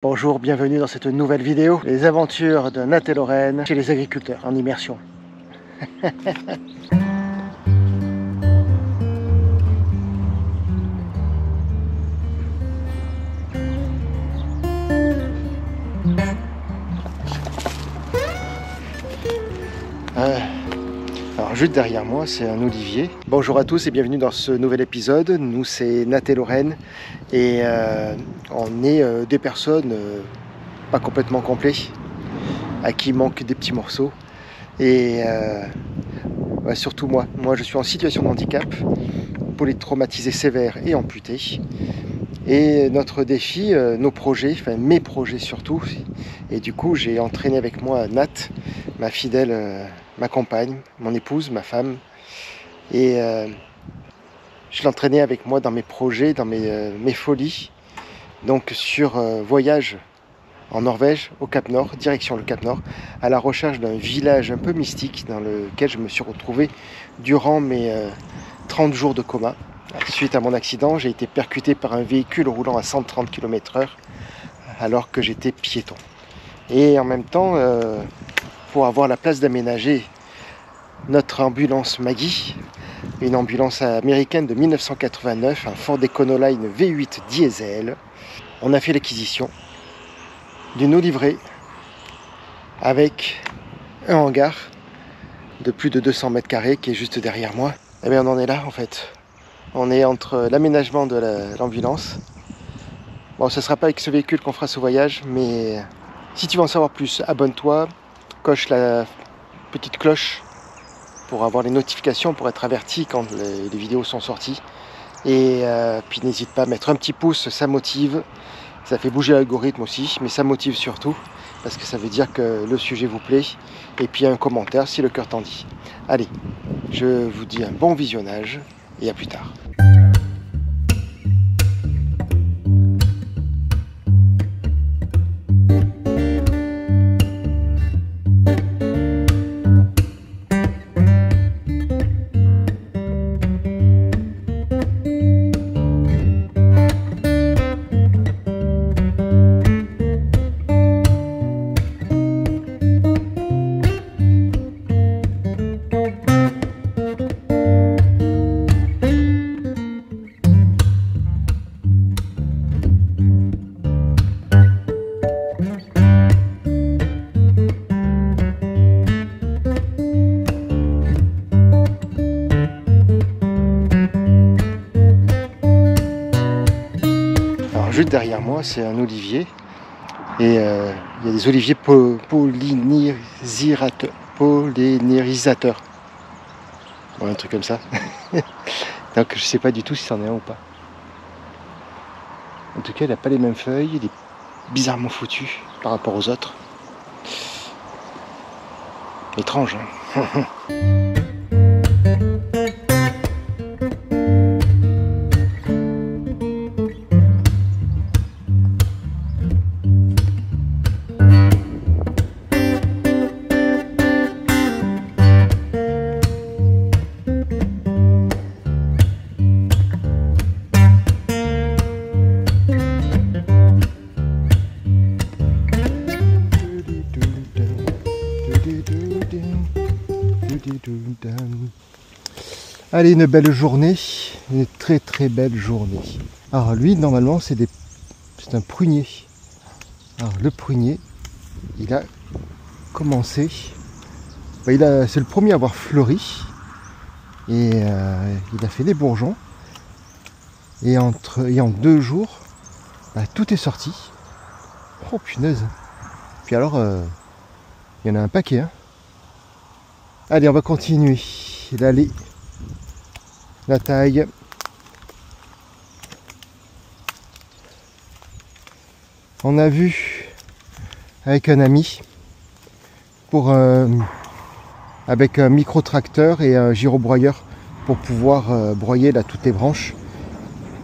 Bonjour, bienvenue dans cette nouvelle vidéo, les aventures de Nat et Lorraine chez les agriculteurs en immersion. Alors juste derrière moi c'est un olivier. Bonjour à tous et bienvenue dans ce nouvel épisode. Nous c'est Nat et Lorraine et on est des personnes pas complètement complets, à qui manquent des petits morceaux. Et surtout moi je suis en situation de handicap, polytraumatisé sévère et amputé. Et notre défi, nos projets, enfin mes projets surtout, et du coup j'ai entraîné avec moi Nat, ma fidèle, ma compagne, mon épouse, ma femme, et je l'ai entraînée avec moi dans mes projets, dans mes folies, donc sur voyage en Norvège, au Cap Nord, direction le Cap Nord, à la recherche d'un village un peu mystique dans lequel je me suis retrouvé durant mes 30 jours de coma. Suite à mon accident, j'ai été percuté par un véhicule roulant à 130 km/h alors que j'étais piéton. Et en même temps, pour avoir la place d'aménager notre ambulance Maggie, une ambulance américaine de 1989, un Ford Econoline V8 diesel, on a fait l'acquisition d'une eau livrée avec un hangar de plus de 200 mètres carrés qui est juste derrière moi. Et bien on en est là en fait. On est entre l'aménagement de l'ambulance. Bon, ce ne sera pas avec ce véhicule qu'on fera ce voyage, mais si tu veux en savoir plus, abonne-toi, coche la petite cloche pour avoir les notifications, pour être averti quand les vidéos sont sorties. Et puis n'hésite pas à mettre un petit pouce, ça motive. Ça fait bouger l'algorithme aussi, mais ça motive surtout, parce que ça veut dire que le sujet vous plaît. Et puis un commentaire si le cœur t'en dit. Allez, je vous dis un bon visionnage et à plus tard. Juste derrière moi c'est un olivier et il y a des oliviers pollinérisateurs, bon, un truc comme ça. Donc je sais pas du tout si c'en est un ou pas. En tout cas il n'a pas les mêmes feuilles, il est bizarrement foutu par rapport aux autres. Étrange, hein. Allez, une belle journée, une très belle journée. Alors lui normalement c'est un prunier. Alors le prunier, il a commencé, c'est le premier à avoir fleuri et il a fait des bourgeons et en 2 jours tout est sorti. Oh punaise. Puis alors il y en a un paquet, hein. Allez, on va continuer. Allez, la taille. On a vu avec un ami avec un micro-tracteur et un gyrobroyeur pour pouvoir broyer là toutes les branches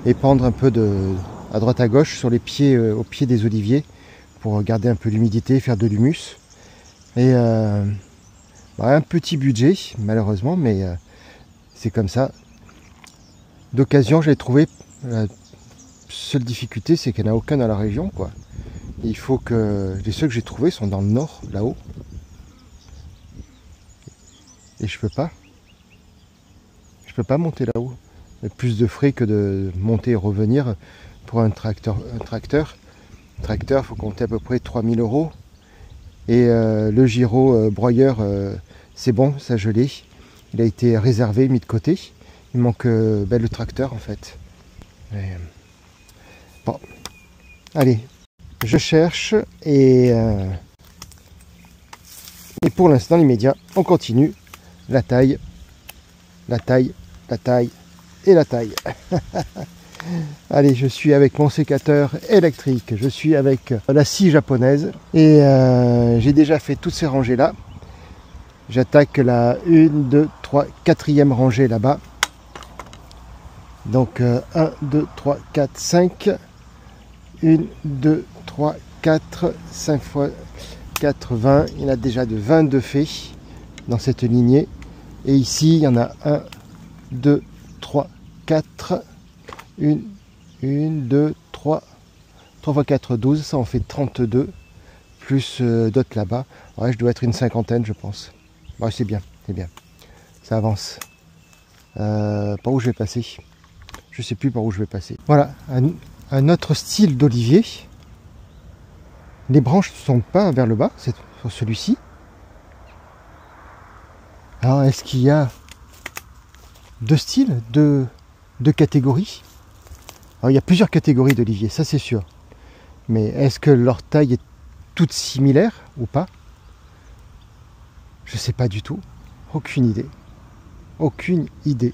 et pendre un peu à droite à gauche sur les pieds, au pied des oliviers pour garder un peu l'humidité, faire de l'humus. Et un petit budget malheureusement, mais c'est comme ça. D'occasion, je l'ai trouvé. La seule difficulté, c'est qu'il n'y en a aucun dans la région, quoi. Il faut que... Les ceux que j'ai trouvés sont dans le nord, là-haut. Et je peux pas. Je peux pas monter là-haut. Il y a plus de frais que de monter et revenir pour un tracteur. Tracteur, il faut compter à peu près 3000 €. Et le gyro broyeur, c'est bon, ça je l'ai. Il a été réservé, mis de côté. Il manque le tracteur en fait. Mais, bon, allez, je cherche et pour l'instant, l'immédiat, on continue. La taille, la taille, la taille et la taille. Allez, je suis avec mon sécateur électrique, je suis avec la scie japonaise et j'ai déjà fait toutes ces rangées là. J'attaque la 1, 2, 3, 4e rangée là-bas. Donc 1, 2, 3, 4, 5. 1, 2, 3, 4, 5 fois 4, 20. Il y en a déjà de 22 faits dans cette lignée. Et ici, il y en a 1, 2, 3, 4. 1, 2, 3. 3 fois 4, 12. Ça en fait 32. Plus d'autres là-bas. Ouais, je dois être une cinquantaine, je pense. Ouais, c'est bien, c'est bien. Ça avance. Par où je vais passer? Je sais plus par où je vais passer. Voilà, un autre style d'olivier. Les branches ne sont pas vers le bas, c'est sur celui-ci. Alors, est-ce qu'il y a deux styles, deux catégories? Alors, il y a plusieurs catégories d'oliviers, ça c'est sûr. Mais est-ce que leur taille est toute similaire ou pas? Je sais pas du tout. Aucune idée. Aucune idée.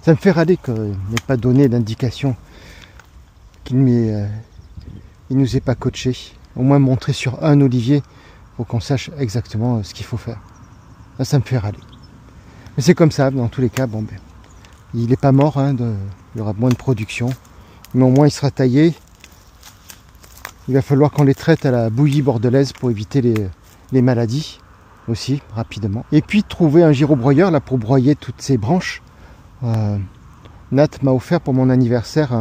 Ça me fait râler qu'il n'ait pas donné d'indication, qu'il ne nous ait pas coaché. Au moins montré sur un olivier pour qu'on sache exactement ce qu'il faut faire. Ça me fait râler. Mais c'est comme ça, dans tous les cas, bon ben, il n'est pas mort, hein, il y aura moins de production. Mais au moins il sera taillé. Il va falloir qu'on les traite à la bouillie bordelaise pour éviter les maladies aussi, rapidement. Et puis trouver un gyrobroyeur là pour broyer toutes ces branches. Nat m'a offert pour mon anniversaire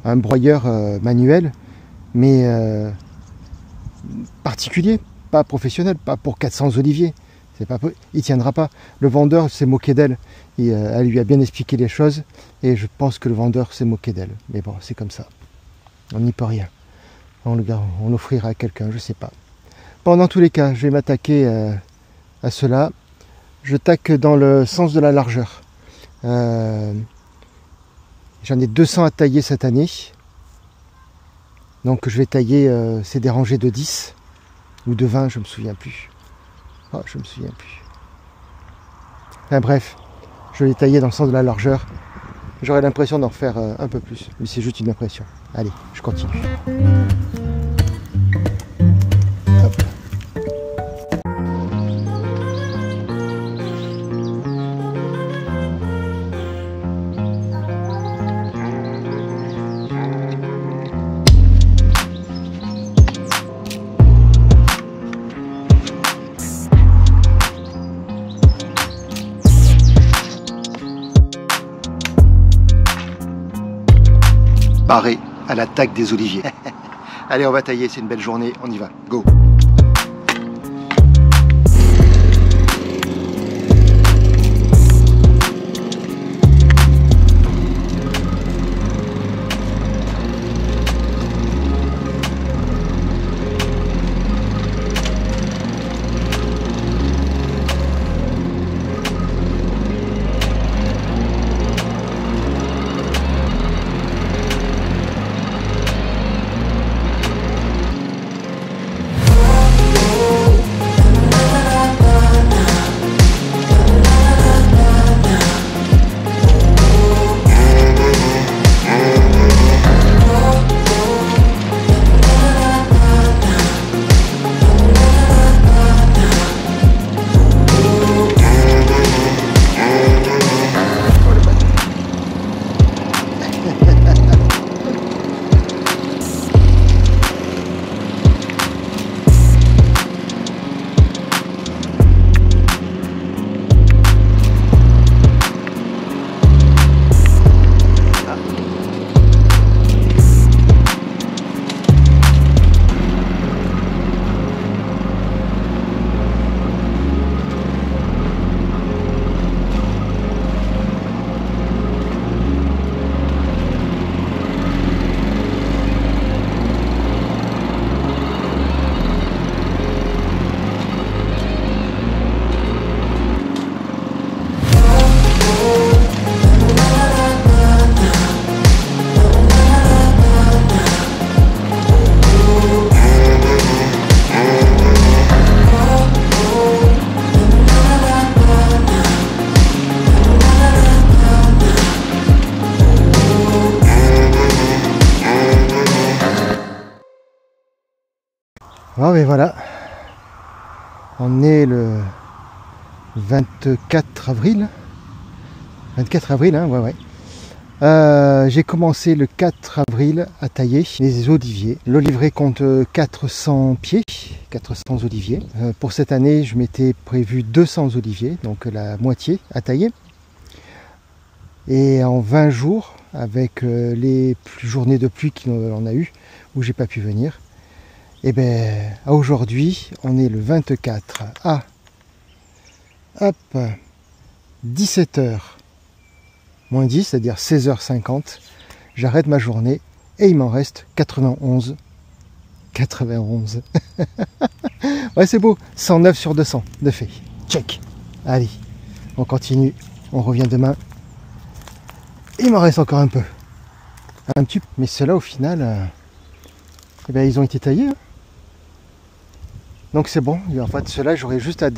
un broyeur manuel, mais particulier, pas professionnel, pas pour 400 oliviers. Il tiendra pas. Le vendeur s'est moqué d'elle. Elle lui a bien expliqué les choses et je pense que le vendeur s'est moqué d'elle. Mais bon, c'est comme ça. On n'y peut rien. On l'offrira à quelqu'un, je sais pas. Bon, dans tous les cas, je vais m'attaquer à cela. Je taque dans le sens de la largeur. J'en ai 200 à tailler cette année. Donc je vais tailler, c'est des rangées de 10 ou de 20, je me souviens plus. Oh, je me souviens plus. Enfin, bref, je vais tailler dans le sens de la largeur. J'aurai l'impression d'en refaire un peu plus. Mais c'est juste une impression. Allez, je continue. Hop. Paré à l'attaque des oliviers. Allez, on va tailler, c'est une belle journée, on y va, go! Bon, mais voilà, on est le 24 avril. 24 avril, hein, ouais. J'ai commencé le 4 avril à tailler les oliviers. L'oliveraie compte 400 pieds, 400 oliviers. Pour cette année, je m'étais prévu 200 oliviers, donc la moitié à tailler. Et en 20 jours, avec les journées de pluie qu'on a eues, où j'ai pas pu venir, et bien aujourd'hui, on est le 24 à 17h moins 10, c'est-à-dire 16h50. J'arrête ma journée et il m'en reste 91. 91. Ouais, c'est beau. 109 sur 200 de fait. Check. Allez, on continue. On revient demain. Il m'en reste encore un peu. Un petit peu. Mais ceux-là, au final, eh bien, ils ont été taillés. Hein. Donc c'est bon. En fait, ceux-là, j'aurais juste à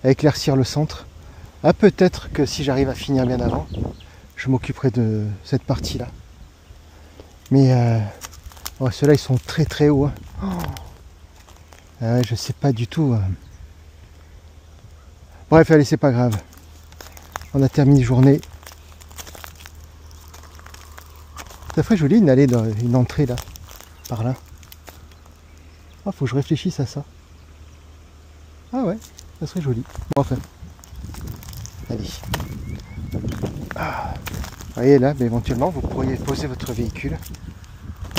éclaircir le centre. Ah, peut-être que si j'arrive à finir bien avant, je m'occuperai de cette partie-là. Mais ouais, ceux-là, ils sont très très hauts. Hein. Oh. Je sais pas du tout. Bref, allez, c'est pas grave. On a terminé la journée. Ça ferait joli d'aller dans une entrée là, par là. Ah, faut que je réfléchisse à ça. Ah ouais, ça serait joli. Bon, enfin. Allez. Ah. Vous voyez là, mais éventuellement, vous pourriez poser votre véhicule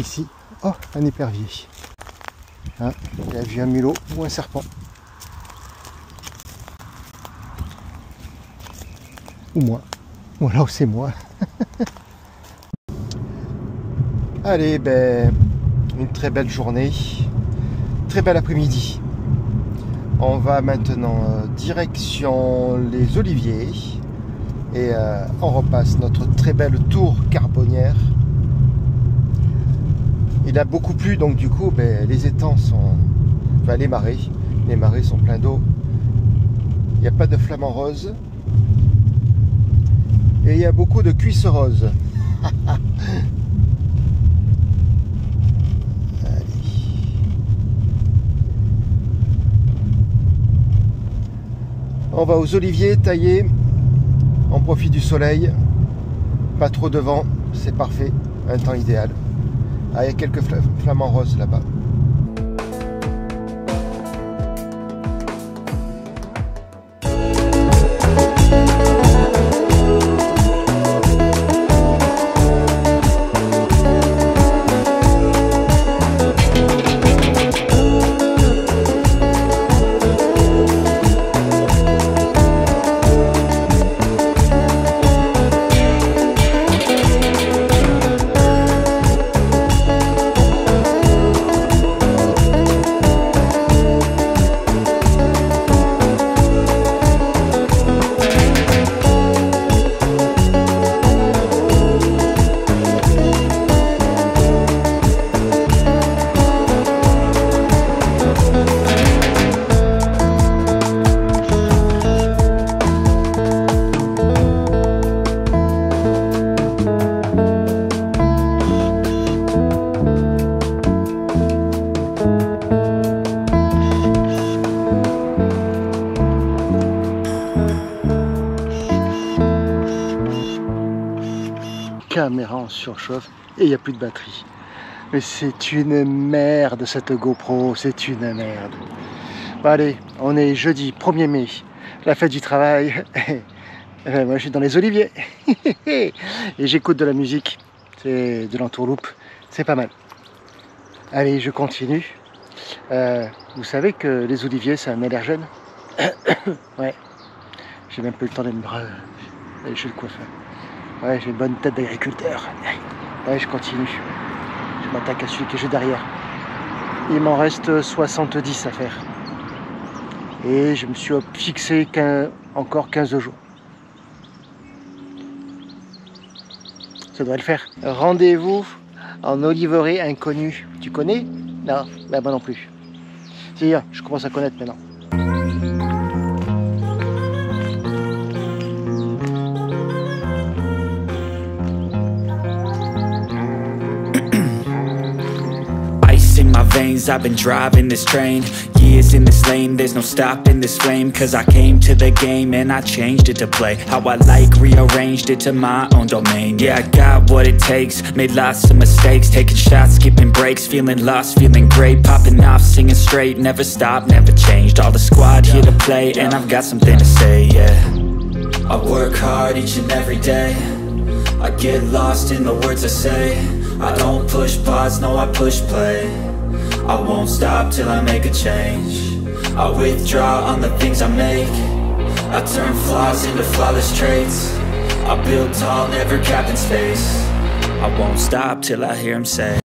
ici. Oh, un épervier. Hein, il a vu un mulot ou un serpent. Ou moi. Ou alors c'est moi. Allez, ben, une très belle journée. Très bel après-midi. On va maintenant direction les Oliviers. Et on repasse notre très belle tour carbonnière. Il a beaucoup plu, donc du coup, ben, les étangs sont... Enfin, les marais sont pleins d'eau. Il n'y a pas de flamants roses. Et il y a beaucoup de cuisses roses. On va aux oliviers tailler. On profite du soleil. Pas trop de vent. C'est parfait. Un temps idéal. Ah, il y a quelques flamants roses là-bas. Caméra en surchauffe et il n'y a plus de batterie. Mais c'est une merde cette GoPro, c'est une merde. Bon, allez, on est jeudi 1er mai, la fête du travail. Moi je suis dans les Oliviers et j'écoute de la musique, c'est de l'entourloupe, c'est pas mal. Allez, je continue. Vous savez que les oliviers c'est un allergène. Ouais, j'ai même pas eu le temps de me aller chez le coiffeur. Ouais, j'ai une bonne tête d'agriculteur. Ouais, je continue. Je m'attaque à celui que j'ai derrière. Il m'en reste 70 à faire. Et je me suis fixé encore 15 jours. Ça devrait le faire. Rendez-vous en oliverie inconnue. Tu connais? Non, ben moi non plus. Si, je commence à connaître maintenant. my veins, I've been driving this train. Years in this lane, there's no stopping this flame. Cause I came to the game and I changed it to play how I like, rearranged it to my own domain. Yeah, I got what it takes, made lots of mistakes, taking shots, skipping breaks, feeling lost, feeling great, popping off, singing straight, never stopped, never changed. All the squad here to play, and I've got something to say, yeah. I work hard each and every day, I get lost in the words I say. I don't push pause, no I push play. I won't stop till I make a change. I withdraw on the things I make. I turn flaws into flawless traits. I build tall, never capped in space. I won't stop till I hear him say